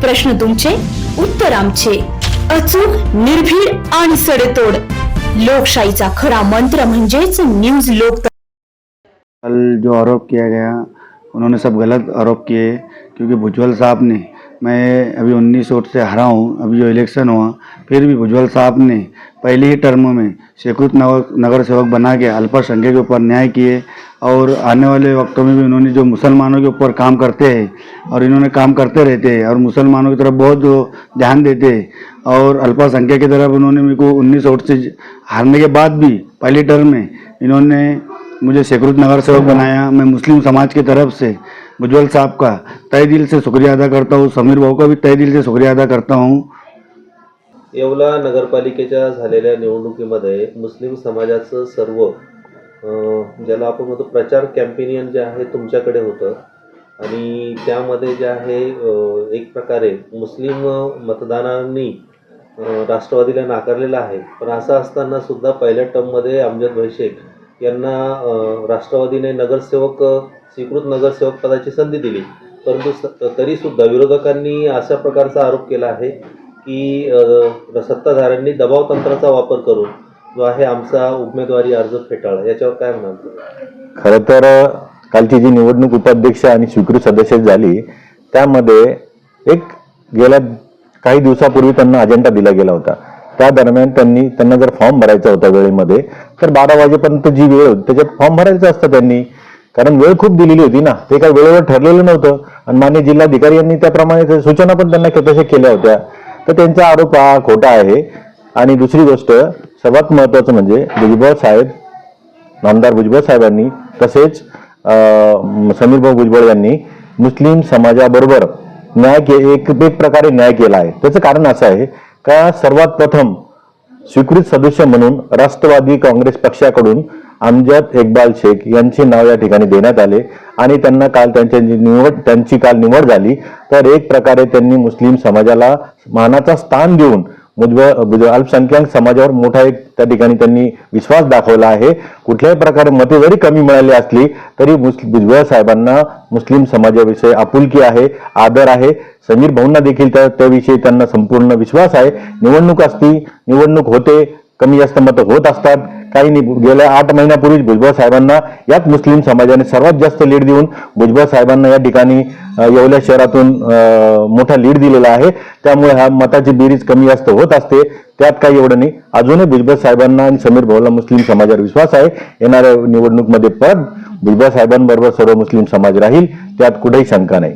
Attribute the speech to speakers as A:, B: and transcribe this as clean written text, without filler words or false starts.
A: प्रश्न तुमचे, उत्तर आमचे. अचूक, निर्भीड आणि सडेतोड. लोकशाहीचा खरा मंत्र म्हणजेच न्यूज लोक.
B: कल जो आरोप किया गया उन्होंने सब गलत आरोप किए, क्योंकि भुजबल साहब ने, मैं अभी 19 वोट से हारा हूँ, अभी जो इलेक्शन हुआ फिर भी भुजबल साहब ने पहले ही टर्म में स्वीकृत नगर सेवक बना के अल्पसंख्यक के ऊपर न्याय किए, और आने वाले वक्तों में भी उन्होंने जो मुसलमानों के ऊपर काम करते हैं और इन्होंने काम करते रहते हैं और मुसलमानों की तरफ बहुत जो ध्यान देते हैं, और अल्पसंख्यक की तरफ उन्होंने मेरे को 19 वोट से हारने के बाद भी पहली टर्म में इन्होंने मुझे स्वीकृत नगर सेवक बनाया। मैं मुस्लिम समाज की तरफ से भुजबल साहब का तहे दिल से शुक्रिया अदा करता हूँ, समीर भाऊ का भी तहे दिल से शुक्रिया अदा करता हूँ।
C: येवला नगरपालिकेच्या झालेल्या निवडणुकीमध्ये मुस्लिम समाजाचं सर्व ज्याला आपण म्हणतो प्रचार कॅम्पेनियन जे आहे तुमच्याकडे होतं, आणि त्यामध्ये जे आहे एक प्रकारे मुस्लिम मतदारांनी राष्ट्रवादीला नाकारलेलं आहे. पण असं असताना सुद्धा पहिल्या टर्ममध्ये अमजद भाई शेख यांना राष्ट्रवादीने नगरसेवक स्वीकृत नगरसेवक पदाची संधी दिली, परंतु तरीसुद्धा विरोधकांनी अशा प्रकारचा आरोप केला आहे की सत्ताधाऱ्यांनी दबाव तंत्राचा वापर करून जो आहे आमचा उमेदवारी अर्ज फेटाळला. याच्यावर काय म्हणाल?
D: खरं तर कालची जी निवडणूक उपाध्यक्ष आणि स्वीकृत सदस्य झाली त्यामध्ये एक गेल्या काही दिवसापूर्वी त्यांना अजेंडा दिला गेला होता. त्या दरम्यान त्यांना जर फॉर्म भरायचा होता वेळेमध्ये, तर 12 वाजेपर्यंत जी वेळ होती त्याच्यात फॉर्म भरायचं असतं त्यांनी, कारण वेळ खूप दिलेली होती ना, ते काही वेळेवर ठरलेलं नव्हतं. आणि माननीय जिल्हाधिकारी यांनी त्याप्रमाणे सूचना पण त्यांना तशा केल्या होत्या. तर त्यांचा आरोप हा खोटा आहे. आणि दुसरी गोष्ट सर्वात महत्वाचं म्हणजे भुजबळ साहेब, नामदार भुजबळ साहेबांनी तसेच समीरभाऊ भुजबळ यांनी मुस्लिम समाजाबरोबर एक प्रकारे न्याय केला आहे. त्याचं कारण असं आहे का सर्वात प्रथम स्वीकृत सदस्य म्हणून राष्ट्रवादी काँग्रेस पक्षाकडून अमजद इक्बाल शेख यांचे नाव या ठिकाणी देण्यात आले, आणि त्यांना काल त्यांची काल निवड झाली. तर एक प्रकारे त्यांनी मुस्लिम समाजाला मानाचा स्थान देऊन अल्पसंख्याक समाजावर मोठा एक त्या ठिकाणी त्यांनी विश्वास दाखवला आहे. कुठल्याही प्रकारे मते जरी कमी मिळाली असली तरी भुजबळ साहेबांना मुस्लिम समाजाविषयी आपुलकी आहे, आदर आहे. समीर भाऊंना देखील त्याविषयी त्यांना संपूर्ण विश्वास आहे. निवडणूक होते, कमी जास्त मतं होत असतात. काही गेल्या 8 महिन्यापूर्वी भुजबळ साहेबांना याच मुस्लिम समाजाने सर्वात जास्त लीड देऊन भुजबळ साहेबांना या ठिकाणी येवला शहरातून मोठा लीड दिलेला आहे. त्यामुळे हा मताची बेरीज कमी जास्त होत असते, त्यात काही एवढं नाही. अजूनही भुजबळ साहेबांना आणि समीर भाऊला मुस्लिम समाजावर विश्वास आहे. येणाऱ्या निवडणुकीमध्ये परत भुजबळ साहेबांबरोबर सर्व मुस्लिम समाज राहील, त्यात कुठेही शंका नाही.